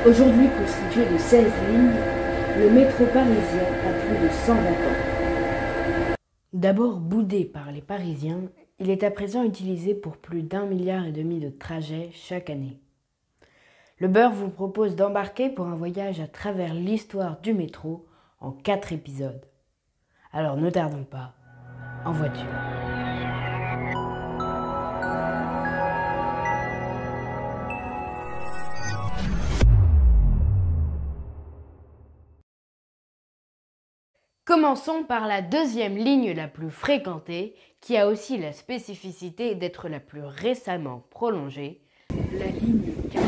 Aujourd'hui constitué de 16 lignes, le métro parisien a plus de 120 ans. D'abord boudé par les Parisiens, il est à présent utilisé pour plus d'1,5 milliard de trajets chaque année. Le Beurre vous propose d'embarquer pour un voyage à travers l'histoire du métro en 4 épisodes. Alors ne tardons pas, en voiture. Commençons par la deuxième ligne la plus fréquentée, qui a aussi la spécificité d'être la plus récemment prolongée, la ligne 4.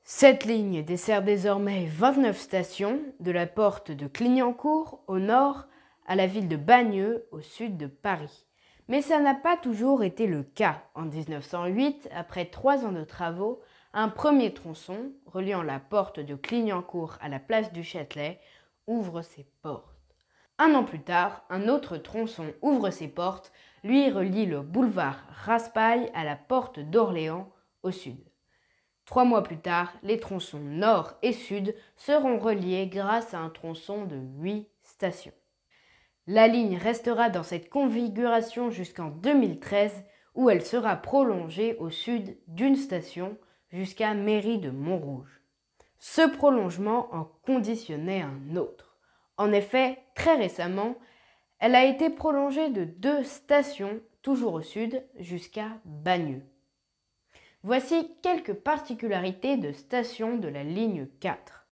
Cette ligne dessert désormais 29 stations, de la porte de Clignancourt au nord à la ville de Bagneux au sud de Paris. Mais ça n'a pas toujours été le cas. En 1908, après 3 ans de travaux, un premier tronçon, reliant la porte de Clignancourt à la place du Châtelet, ouvre ses portes. Un an plus tard, un autre tronçon ouvre ses portes, lui relie le boulevard Raspail à la porte d'Orléans au sud. 3 mois plus tard, les tronçons nord et sud seront reliés grâce à un tronçon de 8 stations. La ligne restera dans cette configuration jusqu'en 2013 où elle sera prolongée au sud d'une station jusqu'à Mairie de Montrouge. Ce prolongement en conditionnait un autre. En effet, très récemment, elle a été prolongée de 2 stations, toujours au sud, jusqu'à Bagneux. Voici quelques particularités de stations de la ligne 4.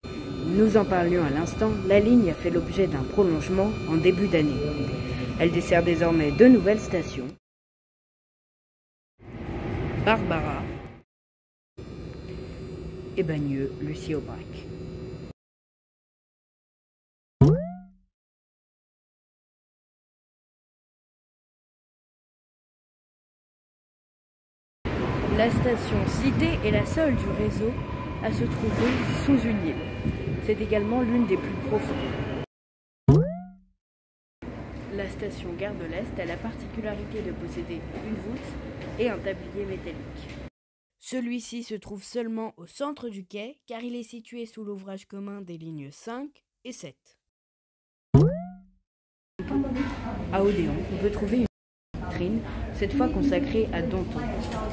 Nous en parlions à l'instant, la ligne a fait l'objet d'un prolongement en début d'année. Elle dessert désormais 2 nouvelles stations. Barbara et Bagneux, Lucie-Aubrac. La station Cité est la seule du réseau à se trouver sous une île. C'est également l'une des plus profondes. La station Gare de l'Est a la particularité de posséder une voûte et un tablier métallique. Celui-ci se trouve seulement au centre du quai car il est situé sous l'ouvrage commun des lignes 5 et 7. À Odéon, on peut trouver une vitrine, cette fois consacrée à Danton.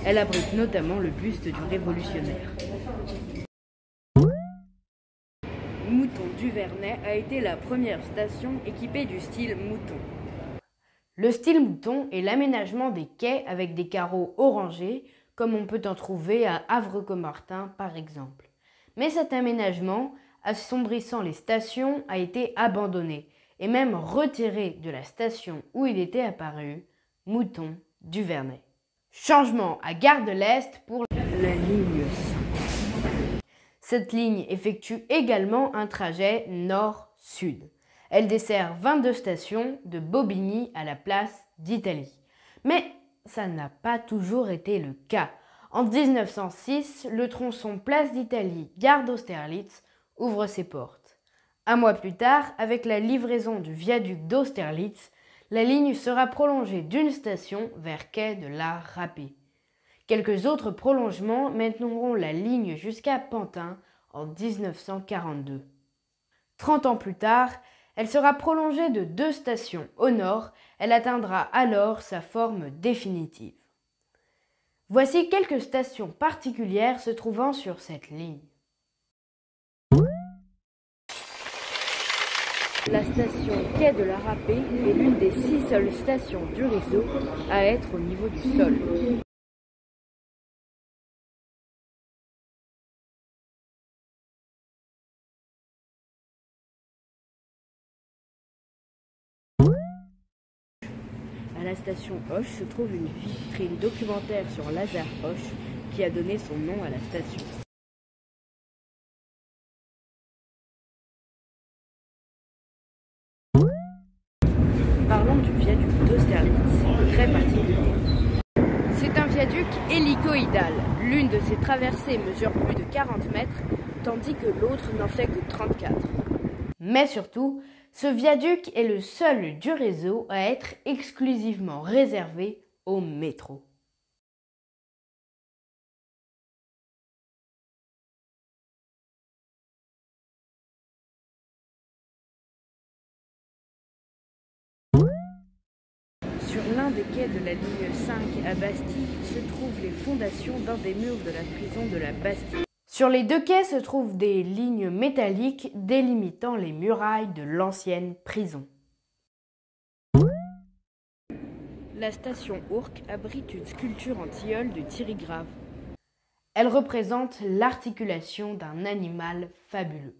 Elle abrite notamment le buste du révolutionnaire. Mouton-Duvernet a été la première station équipée du style mouton. Le style mouton est l'aménagement des quais avec des carreaux orangés, comme on peut en trouver à Havre-Commartin par exemple. Mais cet aménagement, assombrissant les stations, a été abandonné et même retiré de la station où il était apparu, Mouton-Duvernet. Changement à Gare de l'Est pour la ligne 5. Cette ligne effectue également un trajet nord-sud. Elle dessert 22 stations de Bobigny à la place d'Italie. Mais ça n'a pas toujours été le cas. En 1906, le tronçon place d'Italie-Gare d'Austerlitz ouvre ses portes. Un mois plus tard, avec la livraison du viaduc d'Austerlitz, la ligne sera prolongée d'une station vers quai de la Râpée. Quelques autres prolongements mèneront la ligne jusqu'à Pantin en 1942. 30 ans plus tard, elle sera prolongée de 2 stations au nord. Elle atteindra alors sa forme définitive. Voici quelques stations particulières se trouvant sur cette ligne. La station quai de la Râpée est l'une des 6 seules stations du réseau à être au niveau du sol. À la station Hoche se trouve une vitrine documentaire sur Lazare Hoche qui a donné son nom à la station. Parlons du viaduc d'Austerlitz, très particulier. C'est un viaduc hélicoïdal. L'une de ses traversées mesure plus de 40 mètres, tandis que l'autre n'en fait que 34. Mais surtout, ce viaduc est le seul du réseau à être exclusivement réservé au métro. l'un des quais de la ligne 5 à Bastille se trouvent les fondations d'un des murs de la prison de la Bastille. Sur les deux quais se trouvent des lignes métalliques délimitant les murailles de l'ancienne prison. La station Ourcq abrite une sculpture en tilleul de Thierry Grave. Elle représente l'articulation d'un animal fabuleux.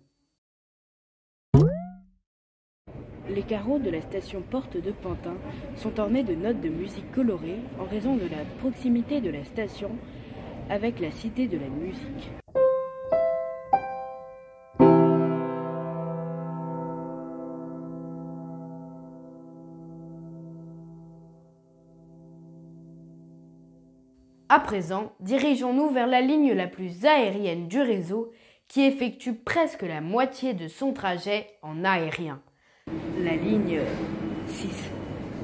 Les carreaux de la station Porte de Pantin sont ornés de notes de musique colorées en raison de la proximité de la station avec la Cité de la musique. À présent, dirigeons-nous vers la ligne la plus aérienne du réseau qui effectue presque la moitié de son trajet en aérien. La ligne 6.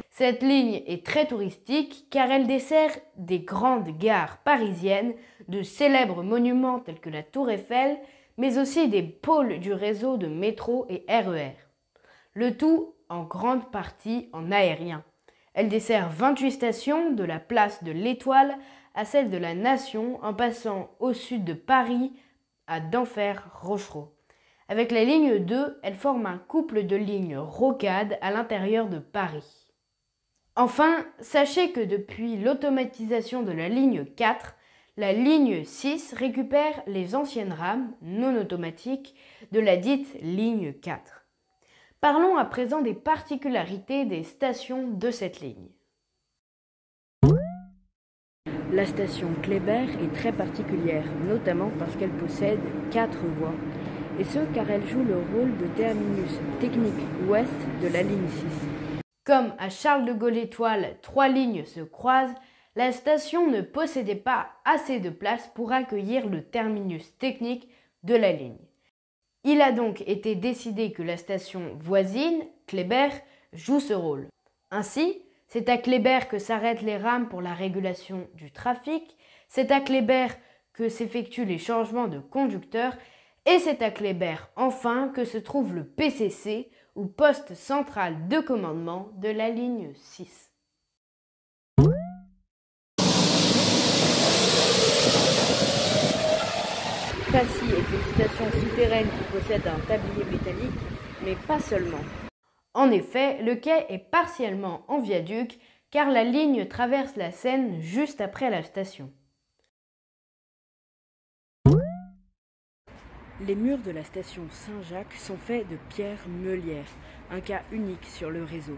Cette ligne est très touristique car elle dessert des grandes gares parisiennes, de célèbres monuments tels que la Tour Eiffel, mais aussi des pôles du réseau de métro et RER. Le tout en grande partie en aérien. Elle dessert 28 stations de la place de l'Étoile à celle de la Nation en passant au sud de Paris à Denfert-Rochereau. Avec la ligne 2, elle forme un couple de lignes rocades à l'intérieur de Paris. Enfin, sachez que depuis l'automatisation de la ligne 4, la ligne 6 récupère les anciennes rames non automatiques de la dite ligne 4. Parlons à présent des particularités des stations de cette ligne. La station Kléber est très particulière, notamment parce qu'elle possède 4 voies, et ce car elle joue le rôle de terminus technique ouest de la ligne 6. Comme à Charles de Gaulle Étoile, 3 lignes se croisent, la station ne possédait pas assez de place pour accueillir le terminus technique de la ligne. Il a donc été décidé que la station voisine, Kléber, joue ce rôle. Ainsi, c'est à Kléber que s'arrêtent les rames pour la régulation du trafic, c'est à Kléber que s'effectuent les changements de conducteurs et c'est à Kléber enfin que se trouve le PCC ou poste central de commandement de la ligne 6. Passy est une station souterraine qui possède un tablier métallique, mais pas seulement. En effet, le quai est partiellement en viaduc car la ligne traverse la Seine juste après la station. Les murs de la station Saint-Jacques sont faits de pierre meulière, un cas unique sur le réseau.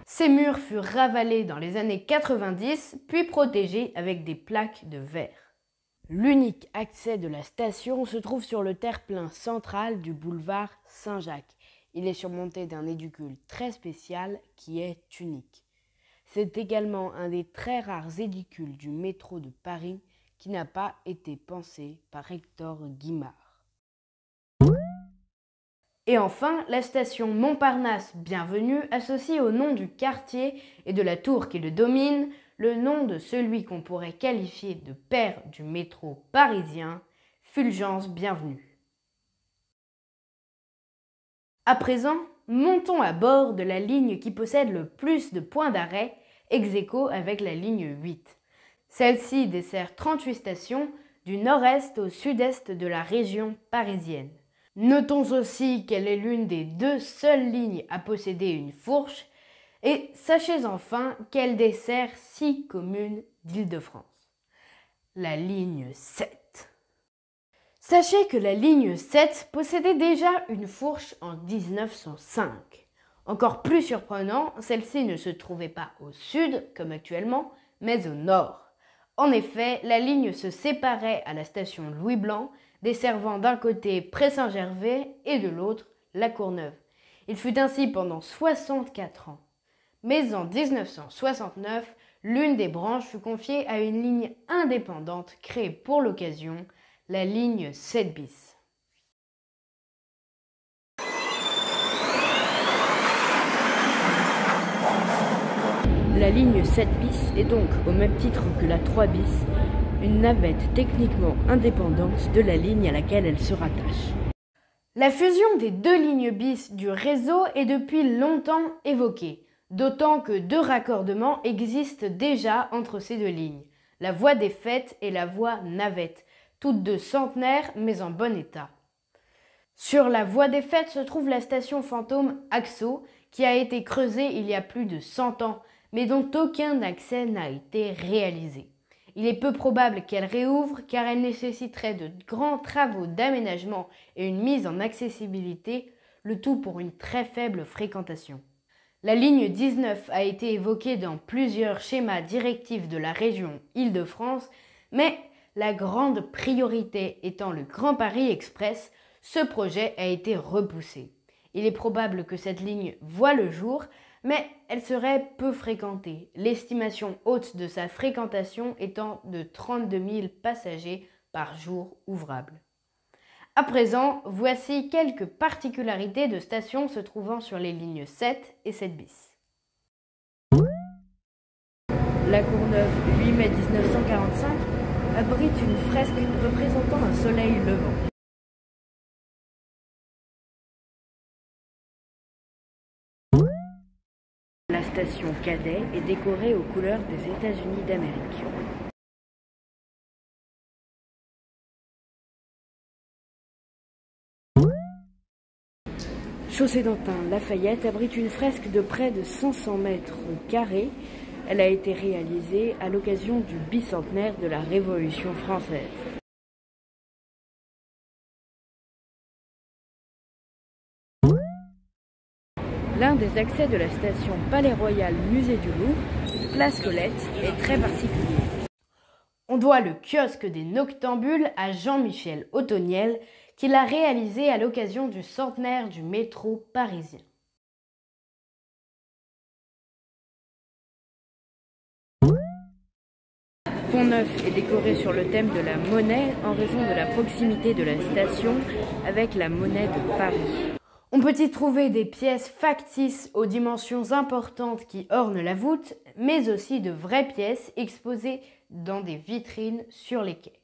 Ces murs furent ravalés dans les années 90, puis protégés avec des plaques de verre. L'unique accès de la station se trouve sur le terre-plein central du boulevard Saint-Jacques. Il est surmonté d'un édicule très spécial qui est unique. C'est également un des très rares édicules du métro de Paris qui n'a pas été pensé par Hector Guimard. Et enfin, la station Montparnasse Bienvenue associe au nom du quartier et de la tour qui le domine le nom de celui qu'on pourrait qualifier de père du métro parisien, Fulgence Bienvenue. À présent, montons à bord de la ligne qui possède le plus de points d'arrêt, ex aequo avec la ligne 8. Celle-ci dessert 38 stations du nord-est au sud-est de la région parisienne. Notons aussi qu'elle est l'une des 2 seules lignes à posséder une fourche et sachez enfin qu'elle dessert 6 communes d'Île-de-France. La ligne 7. Sachez que la ligne 7 possédait déjà une fourche en 1905. Encore plus surprenant, celle-ci ne se trouvait pas au sud, comme actuellement, mais au nord. En effet, la ligne se séparait à la station Louis-Blanc, desservant d'un côté Pré-Saint-Gervais et de l'autre La Courneuve. Il fut ainsi pendant 64 ans. Mais en 1969, l'une des branches fut confiée à une ligne indépendante créée pour l'occasion, la ligne 7 bis. La ligne 7 bis est donc, au même titre que la 3 bis, une navette techniquement indépendante de la ligne à laquelle elle se rattache. La fusion des 2 lignes bis du réseau est depuis longtemps évoquée. D'autant que 2 raccordements existent déjà entre ces 2 lignes, la voie des Fêtes et la voie Navette, toutes 2 centenaires mais en bon état. Sur la voie des Fêtes se trouve la station fantôme Axo, qui a été creusée il y a plus de 100 ans, mais dont aucun accès n'a été réalisé. Il est peu probable qu'elle réouvre car elle nécessiterait de grands travaux d'aménagement et une mise en accessibilité, le tout pour une très faible fréquentation. La ligne 19 a été évoquée dans plusieurs schémas directifs de la région Île-de-France, mais la grande priorité étant le Grand Paris Express, ce projet a été repoussé. Il est probable que cette ligne voit le jour, mais elle serait peu fréquentée, l'estimation haute de sa fréquentation étant de 32 000 passagers par jour ouvrable. À présent, voici quelques particularités de stations se trouvant sur les lignes 7 et 7 bis. La Courneuve, 8 mai 1945, abrite une fresque représentant un soleil levant. La station Cadet est décorée aux couleurs des États-Unis d'Amérique. Chaussée d'Antin, Lafayette abrite une fresque de près de 500 mètres carrés. Elle a été réalisée à l'occasion du bicentenaire de la Révolution française. L'un des accès de la station Palais Royal Musée du Louvre, place Colette, est très particulier. On doit le kiosque des Noctambules à Jean-Michel Ottoniel, qui l'a réalisé à l'occasion du centenaire du métro parisien. Pont-Neuf est décoré sur le thème de la monnaie en raison de la proximité de la station avec la monnaie de Paris. On peut y trouver des pièces factices aux dimensions importantes qui ornent la voûte, mais aussi de vraies pièces exposées dans des vitrines sur les quais.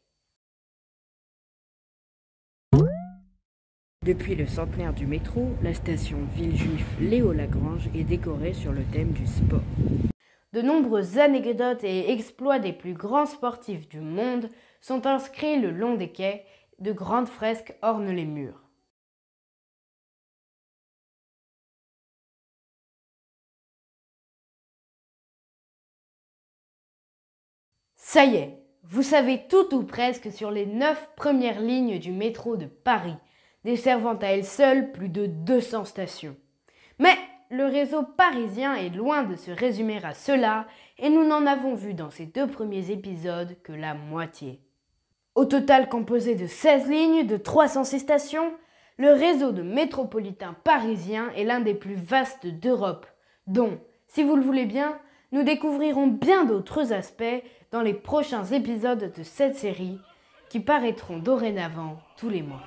Depuis le centenaire du métro, la station Villejuif Léo-Lagrange est décorée sur le thème du sport. De nombreuses anecdotes et exploits des plus grands sportifs du monde sont inscrits le long des quais, de grandes fresques ornent les murs. Ça y est, vous savez tout ou presque sur les 9 premières lignes du métro de Paris, desservant à elles seules plus de 200 stations. Mais le réseau parisien est loin de se résumer à cela et nous n'en avons vu dans ces 2 premiers épisodes que la moitié. Au total composé de 16 lignes de 306 stations, le réseau de métropolitain parisien est l'un des plus vastes d'Europe, dont, si vous le voulez bien, nous découvrirons bien d'autres aspects dans les prochains épisodes de cette série qui paraîtront dorénavant tous les mois.